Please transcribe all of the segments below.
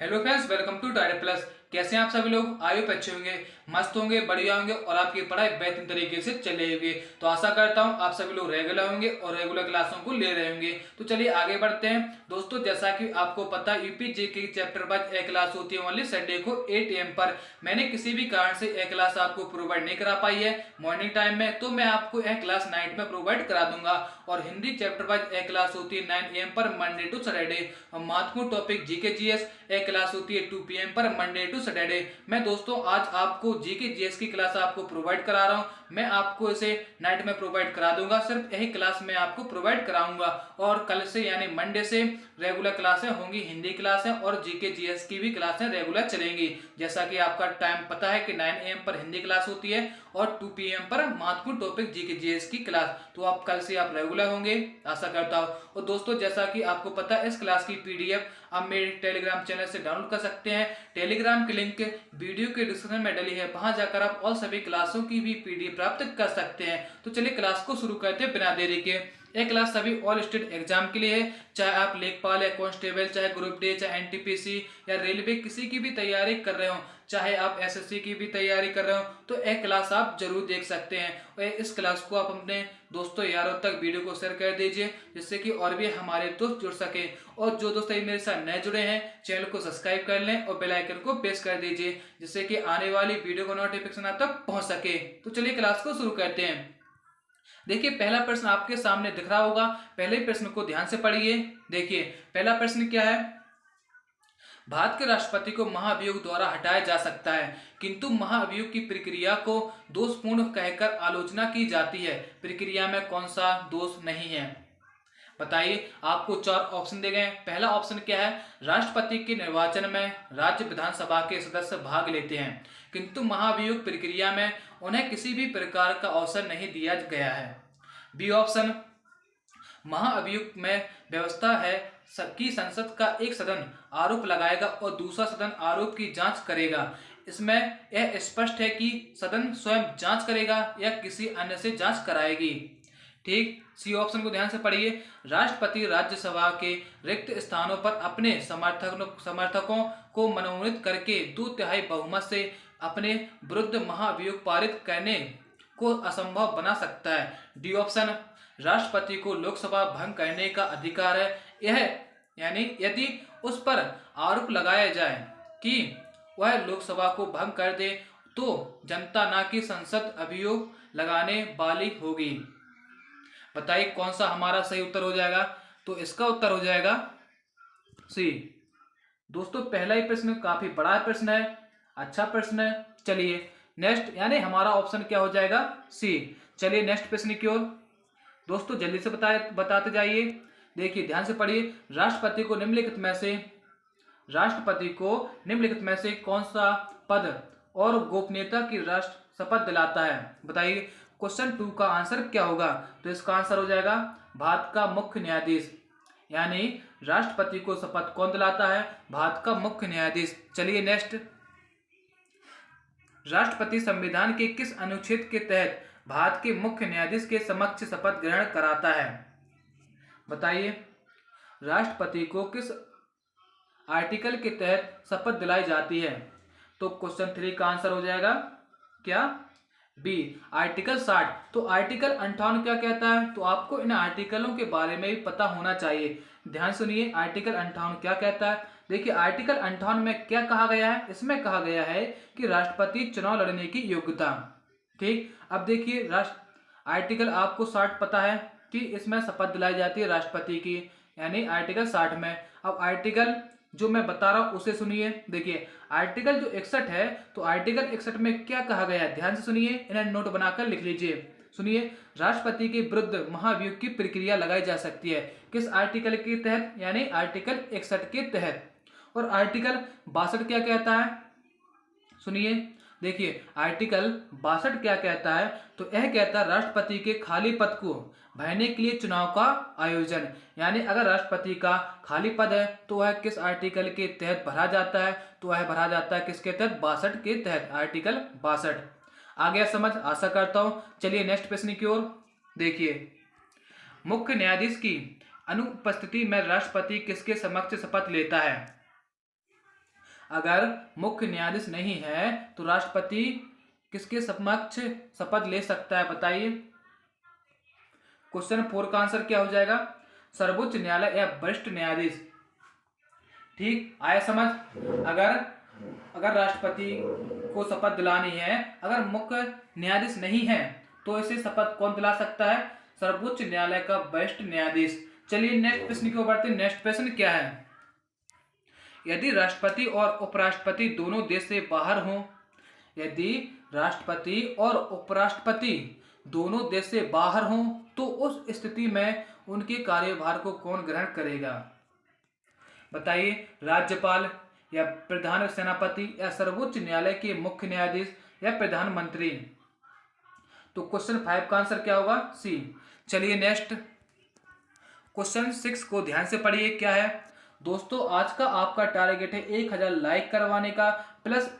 Hello friends, welcome to tide plus. कैसे हैं आप सभी लोग? आयु पे अच्छे होंगे, मस्त होंगे, बढ़िया होंगे और आपकी पढ़ाई बेहतरीन तरीके से चल रही होगी। तो आशा करता हूं आप सभी लोग रेगुलर होंगे और रेगुलर क्लासों को ले रहे होंगे। तो चलिए आगे बढ़ते हैं दोस्तों। जैसा कि आपको पता है यूपीजे की चैप्टर वाइज ए क्लास होती है ओनली संडे को 8 AM पर। मैंने किसी भी कारण से ए क्लास आपको प्रोवाइड नहीं करा पाई है मॉर्निंग टाइम में, तो मैं आपको ए क्लास नाइट में प्रोवाइड करा दूंगा। और हिंदी चैप्टर वाइज ए क्लास होती है 9 AM पर मंडे टू सैटरडे। और महत्वपूर्ण topic GK GS a class होती है 2 PM पर मंडे टू सैटरडे। मैं दोस्तों आज आपको जीके जीएस की क्लास आपको प्रोवाइड करा रहा हूं। मैं आपको इसे नाइट में प्रोवाइड करा दूंगा, सिर्फ यही क्लास मैं आपको प्रोवाइड कराऊंगा। और कल से यानी मंडे से रेगुलर क्लासें होंगी, हिंदी क्लासें और जीके जीएस की भी क्लासें रेगुलर चलेंगी। जैसा कि आपका टाइम पता है कि 9 AM पर हिंदी क्लास होती है और 2 PM पर महत्वपूर्ण टॉपिक जीके जीएस की क्लास। तो आप कल से आप रेगुलर होंगे, आशा करता हूँ। और दोस्तों जैसा कि आपको पता है इस क्लास की पीडीएफ आप मेरे टेलीग्राम चैनल से डाउनलोड कर सकते हैं। टेलीग्राम की लिंक वीडियो के डिस्क्रिप्शन में डली है, वहां जाकर आप और सभी क्लासों की भी पीडीएफ प्राप्त कर सकते हैं। तो चलिए क्लास को शुरू करते हैं बिना देरी के। ये क्लास सभी ऑल स्टेट एग्जाम के लिए है, चाहे आप लेखपाल या कांस्टेबल, चाहे ग्रुप डी, चाहे एनटीपीसी या रेलवे किसी की भी तैयारी कर रहे हो, चाहे आप एसएससी की भी तैयारी कर रहे हो, तो एक क्लास आप जरूर देख सकते हैं। और इस क्लास को आप अपने दोस्तों यारों तक वीडियो को शेयर कर दीजिए, जिससे कि और भी हमारे दोस्त जुड़ सके। और जो दोस्त मेरे साथ नए जुड़े हैं चैनल को सब्सक्राइब कर लें और बेल आइकन को प्रेस कर दीजिए, जिससे कि आने वाली वीडियो का नोटिफिकेशन आप तक पहुंच सके। तो चलिए क्लास को शुरू करते हैं। देखिए पहला प्रश्न आपके सामने दिख रहा होगा, पहले प्रश्न को ध्यान से पढ़िए। देखिए पहला प्रश्न क्या है। भारत के राष्ट्रपति को महाभियोग द्वारा हटाया जा सकता है, किंतु महाभियोग की प्रक्रिया को दोषपूर्ण कहकर आलोचना की जाती है। प्रक्रिया में कौन सा दोष नहीं है? बताइए। आपको 4 ऑप्शन दिए गए। पहला ऑप्शन क्या है, राष्ट्रपति के निर्वाचन में राज्य विधानसभा के सदस्य भाग लेते हैं, किंतु महाभियोग प्रक्रिया में उन्हें किसी भी प्रकार का अवसर नहीं दिया गया है। बी ऑप्शन, महाअभियोग में व्यवस्था है कि संसद का एक सदन आरोप लगाएगा और दूसरा सदन आरोप की जांच करेगा। इसमें यह स्पष्ट है कि सदन स्वयं जांच करेगा या किसी अन्य से जांच कराएगी। ठीक। सी ऑप्शन को ध्यान से पढ़िए। राष्ट्रपति राज्यसभा के रिक्त स्थानों पर अपने समर्थकों को मनोनीत करके 2/3 बहुमत से अपने विरुद्ध महाभियोग पारित करने को असंभव बना सकता है। डी ऑप्शन, राष्ट्रपति को लोकसभा भंग करने का अधिकार है। यह यानी यदि उस पर आरोप लगाया जाए कि वह लोकसभा को भंग कर दे, तो जनता ना कि संसद अभियोग लगाने वाली होगी। बताइए कौन सा हमारा सही उत्तर हो जाएगा? तो इसका उत्तर हो जाएगा सी। दोस्तों पहला ही प्रश्न काफी बड़ा प्रश्न है, अच्छा प्रश्न है। चलिए नेक्स्ट, यानी हमारा ऑप्शन क्या हो जाएगा? सी। चलिए नेक्स्ट प्रश्न की ओर दोस्तों जल्दी से बताते जाइए। देखिए ध्यान से पढ़िए। राष्ट्रपति को निम्नलिखित में से कौन सा पद और गोपनीयता की राष्ट्र शपथ दिलाता है? बताइए क्वेश्चन 2 का आंसर क्या होगा? तो इसका आंसर हो जाएगा भारत का मुख्य न्यायाधीश। यानी राष्ट्रपति को शपथ कौन दिलाता है? भारत का मुख्य न्यायाधीश। चलिए नेक्स्ट, राष्ट्रपति संविधान के किस अनुच्छेद के तहत भारत के मुख्य न्यायाधीश के समक्ष शपथ ग्रहण कराता है? बताइए राष्ट्रपति को किस आर्टिकल के तहत शपथ दिलाई जाती है? तो क्वेश्चन 3 का आंसर हो जाएगा क्या? B, article 60। तो आर्टिकल 58 क्या कहता है? तो आपको इन आर्टिकलों के बारे में भी पता होना चाहिए। ध्यान सुनिए, आर्टिकल 58 क्या कहता है। देखिए आर्टिकल 58 में क्या कहा गया है? इसमें कहा गया है कि राष्ट्रपति चुनाव लड़ने की योग्यता। ठीक। अब देखिए आर्टिकल आपको 60 पता है कि इसमें शपथ दिलाई जाती है राष्ट्रपति की, यानी आर्टिकल 60 में। अब आर्टिकल जो मैं बता रहा हूं उसे सुनिए। देखिए आर्टिकल जो 61 है, तो आर्टिकल 61 में क्या कहा गया है? ध्यान से सुनिए, इन्हें नोट बनाकर लिख लीजिए। सुनिए, राष्ट्रपति के विरुद्ध महाभियोग की प्रक्रिया लगाई जा सकती है। किस आर्टिकल के तहत? यानी आर्टिकल 61 के तहत। और आर्टिकल 62 क्या कहता है? सुनिए, देखिए आर्टिकल 62 क्या कहता है? तो यह कहता है राष्ट्रपति के खाली पद को भरने के लिए चुनाव का आयोजन। यानी अगर राष्ट्रपति का खाली पद है तो वह किस आर्टिकल के तहत भरा जाता है? तो वह भरा जाता है किसके तहत? 62 के तहत, आर्टिकल 62। आ गया समझ? आशा करता हूं। चलिए नेक्स्ट प्रश्न की ओर देखिए। मुख्य न्यायाधीश की अनुपस्थिति में राष्ट्रपति किसके समक्ष शपथ लेता है? अगर मुख्य न्यायाधीश नहीं है तो राष्ट्रपति किसके समक्ष शपथ ले सकता है? बताइए। क्वेश्चन 4 का आंसर क्या हो जाएगा? सर्वोच्च न्यायालय या वरिष्ठ न्यायाधीश। ठीक आया समझ? अगर राष्ट्रपति को शपथ दिलानी है, अगर मुख्य न्यायाधीश नहीं है तो इसे शपथ कौन दिला सकता है? सर्वोच्च न्यायालय का वरिष्ठ न्यायाधीश। चलिए नेक्स्ट प्रश्न की ओर बढ़ते हैं। नेक्स्ट प्रश्न क्या है? यदि राष्ट्रपति और उपराष्ट्रपति दोनों देश से बाहर हों, यदि राष्ट्रपति और उपराष्ट्रपति दोनों देश से बाहर हों तो उस स्थिति में उनके कार्यभार को कौन ग्रहण करेगा? बताइए। राज्यपाल या प्रधान सेनापति या सर्वोच्च न्यायालय के मुख्य न्यायाधीश या प्रधानमंत्री? तो क्वेश्चन 5 का आंसर क्या होगा? सी। चलिए नेक्स्ट क्वेश्चन 6 को ध्यान से पढ़िए। क्या है दोस्तों? आज का आपका टारगेट है 1000 लाइक करवाने का, प्लस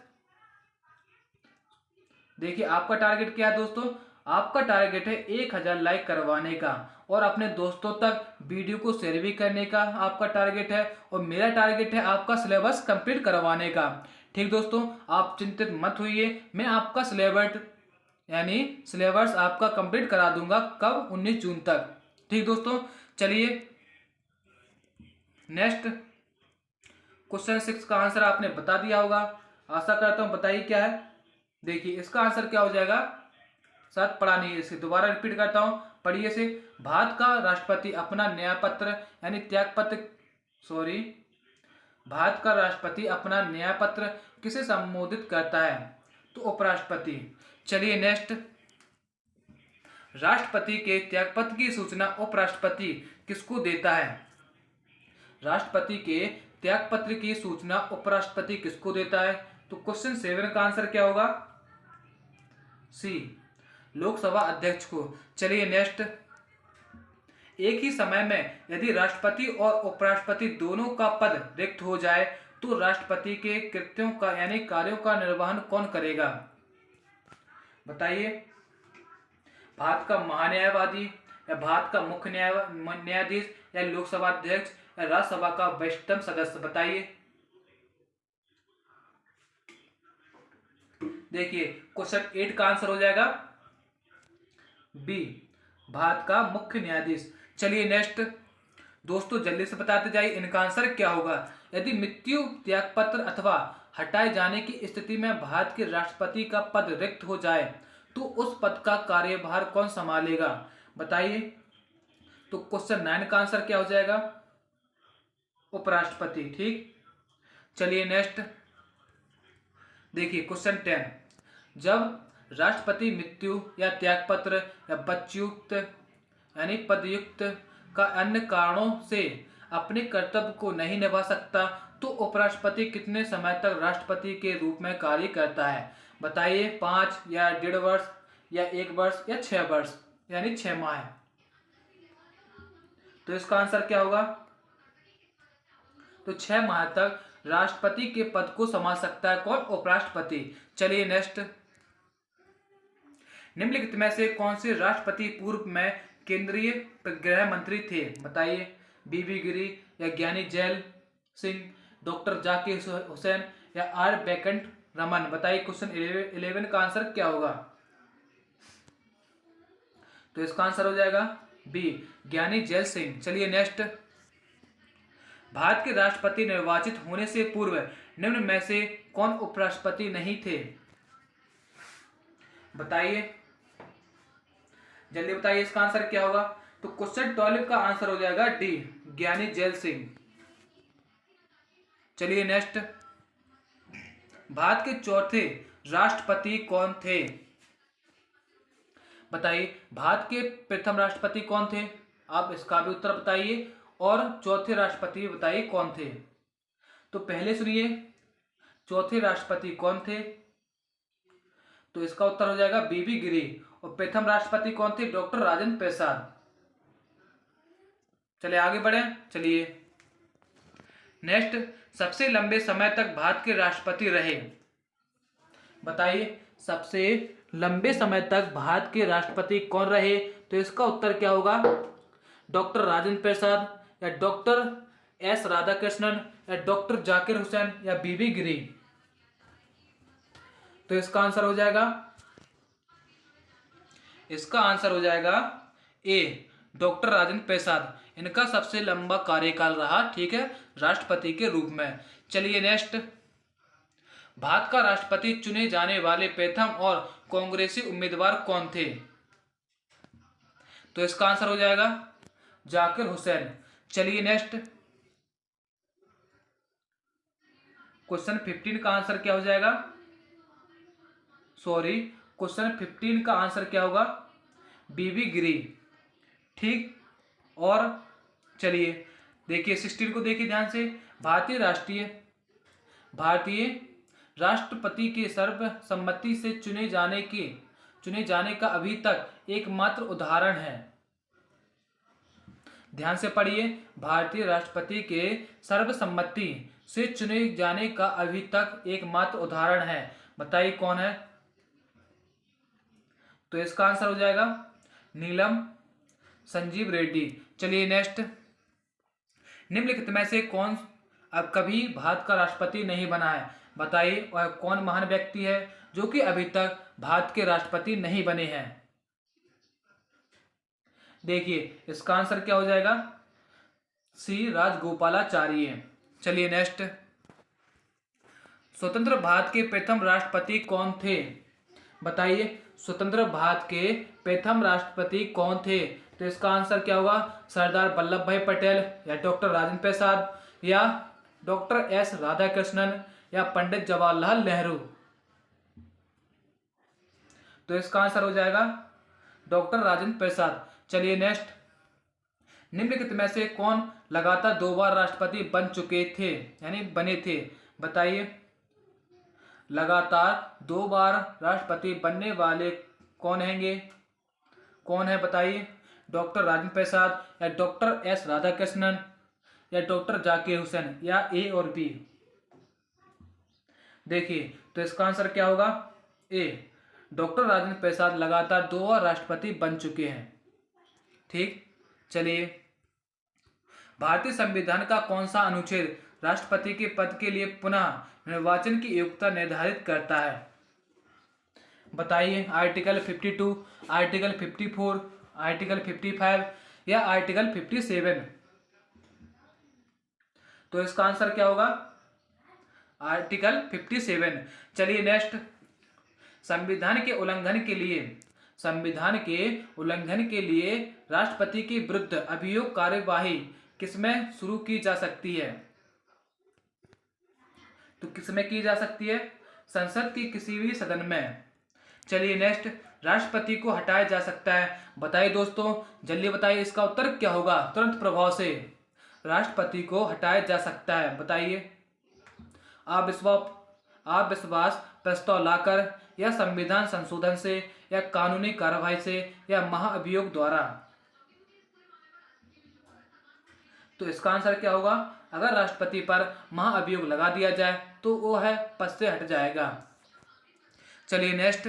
देखिए आपका टारगेट क्या है दोस्तों? आपका टारगेट है 1000 लाइक करवाने का और अपने दोस्तों तक वीडियो को शेयर भी करने का आपका टारगेट है, और मेरा टारगेट है आपका सिलेबस कंप्लीट करवाने का। ठीक दोस्तों, आप चिंतित मत होइए, मैं आपका सिलेबस आपका कंप्लीट करा दूंगा। कब? 19 जून तक। ठीक दोस्तों, चलिए नेक्स्ट क्वेश्चन 6 का आंसर आपने बता दिया होगा, आशा करता हूं। बताइए क्या है? देखिए इसका आंसर क्या हो जाएगा? शायद पढ़ा नहीं है, इसे दोबारा रिपीट करता हूं, पढ़िए से। भारत का राष्ट्रपति अपना न्यायपत्र यानी भारत का राष्ट्रपति अपना न्यायपत्र किसे संबोधित करता है? तो उपराष्ट्रपति। चलिए नेक्स्ट, राष्ट्रपति के त्यागपत्र की सूचना उपराष्ट्रपति किसको देता है? राष्ट्रपति के त्यागपत्र की सूचना उपराष्ट्रपति किसको देता है? तो क्वेश्चन 7 का आंसर क्या होगा? सी, लोकसभा अध्यक्ष को। चलिए नेक्स्ट, एक ही समय में यदि राष्ट्रपति और उपराष्ट्रपति दोनों का पद रिक्त हो जाए तो राष्ट्रपति के कृत्यों का यानी कार्यों का निर्वहन कौन करेगा? बताइए। भारत का महान्यायवादी या भारत का मुख्य न्यायाधीश या लोकसभा अध्यक्ष या राज्यसभा का वरिष्ठतम सदस्य? बताइए। देखिए क्वेश्चन 8 का आंसर हो जाएगा बी, भारत का मुख्य न्यायाधीश। चलिए नेक्स्ट दोस्तों, जल्दी से बताते जाइए इनका आंसर क्या होगा। यदि मृत्यु, त्यागपत्र अथवा हटाए जाने की स्थिति में भारत के राष्ट्रपति का पद रिक्त हो जाए तो उस पद का कार्यभार कौन संभालेगा? बताइए। तो क्वेश्चन 9 का आंसर क्या हो जाएगा? उपराष्ट्रपति। ठीक, चलिए नेक्स्ट देखिए क्वेश्चन 10, जब राष्ट्रपति मृत्यु या त्यागपत्र या पदच्युत यानी पदयुक्त का अन्य कारणों से अपने कर्तव्य को नहीं निभा सकता तो उपराष्ट्रपति कितने समय तक राष्ट्रपति के रूप में कार्य करता है? बताइए। 5 या 1.5 वर्ष या 1 वर्ष या 6 वर्ष यानी 6 माह। तो इसका आंसर क्या होगा? तो 6 माह तक राष्ट्रपति के पद को संभाल सकता है कौन? उपराष्ट्रपति। चलिए नेक्स्ट, निम्नलिखित में से कौन से राष्ट्रपति पूर्व में केंद्रीय गृह मंत्री थे? बताइए। बीबी गिरी या ज्ञानी जैल सिंह, डॉक्टर जाकिर हुसैन या आर वेंकट रमन? बताइए। क्वेश्चन 11 का आंसर क्या होगा? तो इसका आंसर हो जाएगा बी, ज्ञानी जैल सिंह। चलिए नेक्स्ट, भारत के राष्ट्रपति निर्वाचित होने से पूर्व निम्न में से कौन उपराष्ट्रपति नहीं थे? बताइए, जल्दी बताइए इसका आंसर क्या होगा? तो क्वेश्चन 12 का आंसर हो जाएगा डी, ज्ञानी जैल सिंह। चलिए नेक्स्ट, भारत के चौथे राष्ट्रपति कौन थे? बताइए। भारत के प्रथम राष्ट्रपति कौन थे? आप इसका भी उत्तर बताइए, और चौथे राष्ट्रपति बताइए कौन थे। तो पहले सुनिए, चौथे राष्ट्रपति कौन थे? तो इसका उत्तर हो जाएगा बीबी गिरी, और प्रथम राष्ट्रपति कौन थे? डॉक्टर राजेंद्र प्रसाद। चलिए आगे बढ़े। चलिए नेक्स्ट, सबसे लंबे समय तक भारत के राष्ट्रपति रहे? बताइए। सबसे लंबे समय तक भारत के राष्ट्रपति कौन रहे? तो इसका उत्तर क्या होगा? डॉक्टर राजेंद्र प्रसाद या डॉक्टर एस राधाकृष्णन या डॉक्टर जाकिर हुसैन या बीबी गिरी? तो इसका आंसर हो जाएगा, इसका आंसर हो जाएगा ए, डॉक्टर राजेंद्र प्रसाद। इनका सबसे लंबा कार्यकाल रहा, ठीक है, राष्ट्रपति के रूप में। चलिए नेक्स्ट, भारत का राष्ट्रपति चुने जाने वाले प्रथम और कांग्रेसी उम्मीदवार कौन थे? तो इसका आंसर हो जाएगा जाकिर हुसैन। चलिए नेक्स्ट, क्वेश्चन 15 का आंसर क्या हो जाएगा? सॉरी, क्वेश्चन 15 का आंसर क्या होगा? बीबी गिरी, ठीक। और चलिए देखिए 16 को देखिए ध्यान से। भारतीय राष्ट्रपति के सर्वसम्मति से चुने जाने का अभी तक एकमात्र उदाहरण है। ध्यान से पढ़िए, भारतीय राष्ट्रपति के सर्वसम्मति से चुने जाने का अभी तक एकमात्र उदाहरण है। बताइए कौन है? तो इसका आंसर हो जाएगा नीलम संजीव रेड्डी। चलिए नेक्स्ट, निम्नलिखित में से कौन अब कभी भारत का राष्ट्रपति नहीं बना है? बताइए वह कौन महान व्यक्ति है जो कि अभी तक भारत के राष्ट्रपति नहीं बने हैं? देखिए इसका आंसर क्या हो जाएगा? सी राजगोपालाचार्य। चलिए नेक्स्ट, स्वतंत्र भारत के प्रथम राष्ट्रपति कौन थे? बताइए स्वतंत्र भारत के प्रथम राष्ट्रपति कौन थे? तो इसका आंसर क्या होगा? सरदार वल्लभ भाई पटेल या डॉक्टर राजेंद्र प्रसाद या डॉक्टर एस राधाकृष्णन या पंडित जवाहरलाल नेहरू? तो इसका आंसर हो जाएगा डॉक्टर राजेंद्र प्रसाद। चलिए नेक्स्ट, निम्नलिखित में से कौन लगातार 2 बार राष्ट्रपति बन चुके थे, यानी बने थे? बताइए लगातार 2 बार राष्ट्रपति बनने वाले कौन हैंगे? कौन है बताइए? डॉक्टर राजेंद्र प्रसाद या डॉक्टर एस राधाकृष्णन या डॉक्टर जाकिर हुसैन या ए और बी? देखिए तो इसका आंसर क्या होगा? ए, डॉक्टर राजेंद्र प्रसाद लगातार 2 बार राष्ट्रपति बन चुके हैं, ठीक। चलिए, भारतीय संविधान का कौन सा अनुच्छेद राष्ट्रपति के पद के लिए पुनः निर्वाचन की योग्यता निर्धारित करता है? बताइए आर्टिकल 52, आर्टिकल 54, आर्टिकल 55 या आर्टिकल 57? तो इसका आंसर क्या होगा? आर्टिकल 57। चलिए नेक्स्ट, संविधान के उल्लंघन के लिए राष्ट्रपति के विरुद्ध अभियोग कार्यवाही किसमें शुरू की जा सकती है? तो किसमें की जा सकती है? संसद के किसी भी सदन में। चलिए नेक्स्ट, राष्ट्रपति को हटाया जा सकता है। बताइए दोस्तों, जल्दी बताइए इसका उत्तर क्या होगा? तुरंत प्रभाव से राष्ट्रपति को हटाया जा सकता है। बताइए, अविश्वास प्रस्ताव लाकर या संविधान संशोधन से या कानूनी कार्रवाई से या महाअभियोग द्वारा? तो इसका आंसर क्या होगा? अगर राष्ट्रपति पर महाअभियोग लगा दिया जाए तो वो है पद से हट जाएगा। चलिए नेक्स्ट,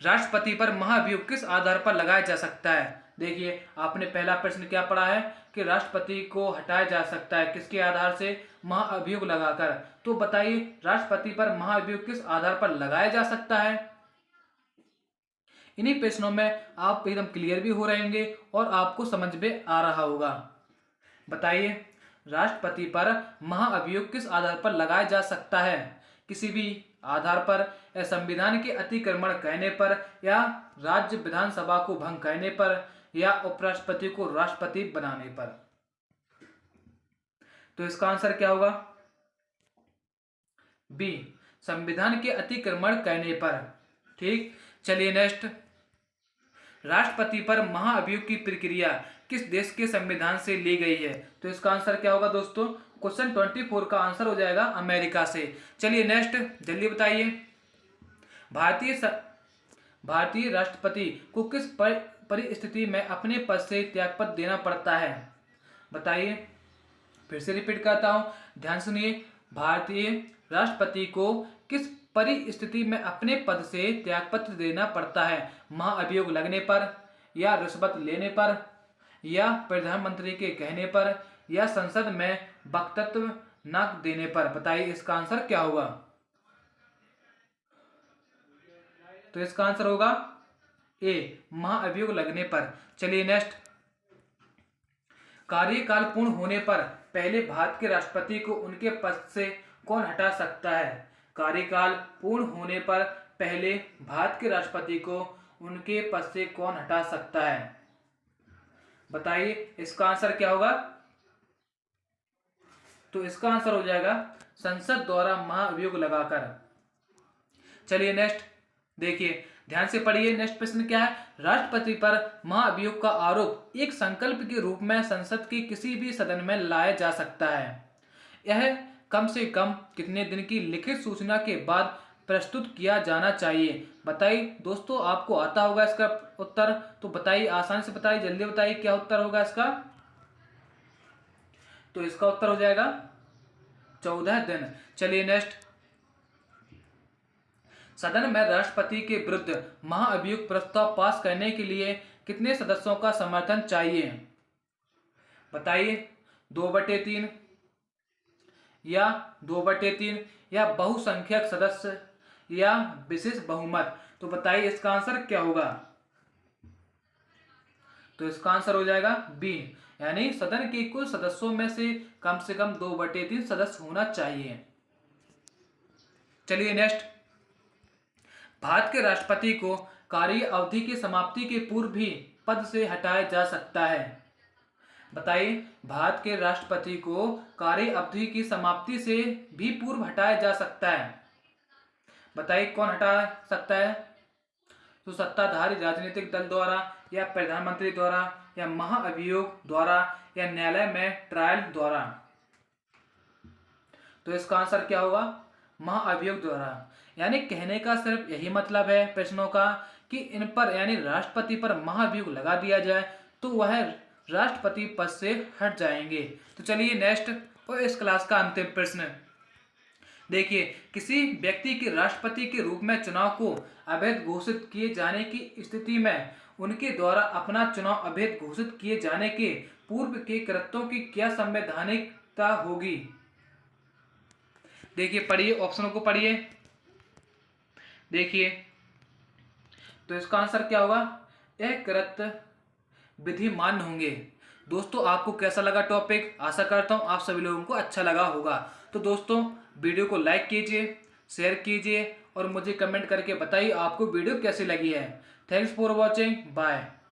राष्ट्रपति पर महाअभियोग किस आधार पर लगाया जा सकता है? देखिए आपने पहला प्रश्न क्या पढ़ा है कि राष्ट्रपति को हटाया जा सकता है किसके आधार से? महाअभियोग लगाकर। तो बताइए राष्ट्रपति पर महाअभियोग किस आधार पर लगाया जा सकता है? इन्हीं प्रश्नों में आप एकदम क्लियर भी हो रहेंगे और आपको समझ में आ रहा होगा। बताइए राष्ट्रपति पर महाअभियोग किस आधार पर लगाया जा सकता है? किसी भी आधार पर, या संविधान के अतिक्रमण कहने पर, या राज्य विधानसभा को भंग करने पर, या उपराष्ट्रपति को राष्ट्रपति बनाने पर? तो इसका आंसर क्या होगा? बी, संविधान के अतिक्रमण करने पर, ठीक। चलिए नेक्स्ट, राष्ट्रपति पर महाअभियोग की प्रक्रिया किस देश के संविधान से ली गई है? तो इसका आंसर क्या होगा दोस्तों? क्वेश्चन 24 का आंसर हो जाएगा अमेरिका से। चलिए नेक्स्ट, जल्दी बताइए, भारतीय राष्ट्रपति को किस परिस्थिति में अपने पद से त्यागपत्र देना पड़ता है? बताइए, फिर से रिपीट करता हूं, ध्यान सुनिए। भारतीय राष्ट्रपति को किस परिस्थिति में अपने पद से त्यागपत्र देना पड़ता है? महाअभियोग लगने पर, या रिश्वत लेने पर, या प्रधानमंत्री के कहने पर, या संसद में वक्तव्य न देने पर। बताइए इसका आंसर क्या होगा? तो इसका आंसर होगा ए, महाअभियोग लगने पर। चलिए नेक्स्ट, कार्यकाल पूर्ण होने पर पहले भारत के राष्ट्रपति को उनके पद से कौन हटा सकता है? कार्यकाल पूर्ण होने पर पहले भारत के राष्ट्रपति को उनके पद से कौन हटा सकता है? बताइए इसका आंसर क्या होगा? तो इसका आंसर हो जाएगा संसद द्वारा महाअभियोग लगाकर। चलिए नेक्स्ट देखिए, ध्यान से पढ़िए। नेक्स्ट प्रश्न क्या है? राष्ट्रपति पर महाअभियोग का आरोप एक संकल्प के रूप में संसद के किसी भी सदन में लाया जा सकता है। यह कम से कम कितने दिन की लिखित सूचना के बाद प्रस्तुत किया जाना चाहिए? बताइए दोस्तों, आपको आता होगा इसका उत्तर, तो बताइए, आसानी से बताइए, जल्दी बताइए क्या उत्तर होगा इसका। तो इसका उत्तर हो जाएगा 14 दिन। चलिए नेक्स्ट, सदन में राष्ट्रपति के विरुद्ध महाअभियोग प्रस्ताव पास करने के लिए कितने सदस्यों का समर्थन चाहिए? बताइए, 2/3 या 2/3 या बहुसंख्यक सदस्य या विशेष बहुमत? तो बताइए इसका आंसर क्या होगा? तो इसका आंसर हो जाएगा बी, यानी सदन के कुल सदस्यों में से कम 2/3 सदस्य होना चाहिए। चलिए नेक्स्ट, भारत के राष्ट्रपति को कार्य अवधि की समाप्ति के पूर्व भी पद से हटाया जा सकता है। बताइए, भारत के राष्ट्रपति को कार्य अवधि की समाप्ति से भी पूर्व हटाया जा सकता है। बताइए कौन हटा सकता है? तो सत्ताधारी राजनीतिक दल द्वारा या प्रधानमंत्री द्वारा या महाअभियोग द्वारा या न्यायालय में ट्रायल द्वारा। तो इसका आंसर क्या होगा? महाअभियोग द्वारा। यानी कहने का सिर्फ यही मतलब है प्रश्नों का कि इन पर यानी राष्ट्रपति पर महाअभियोग लगा दिया जाए तो वह राष्ट्रपति पद से हट जाएंगे। तो चलिए नेक्स्ट, और इस क्लास का अंतिम प्रश्न देखिए, किसी व्यक्ति के राष्ट्रपति के रूप में चुनाव को अवैध घोषित किए जाने की स्थिति में उनके द्वारा अपना चुनाव अवैध घोषित किए जाने के पूर्व के कृत्यों की क्या संवैधानिकता होगी? देखिए पढ़िए, ऑप्शनों को पढ़िए। देखिए, तो इसका आंसर क्या होगा? यह कृत्य विधिमान्य होंगे। दोस्तों, आपको कैसा लगा टॉपिक? आशा करता हूं आप सभी लोगों को अच्छा लगा होगा। तो दोस्तों, वीडियो को लाइक कीजिए, शेयर कीजिए और मुझे कमेंट करके बताइए आपको वीडियो कैसी लगी है। Thanks for watching, bye.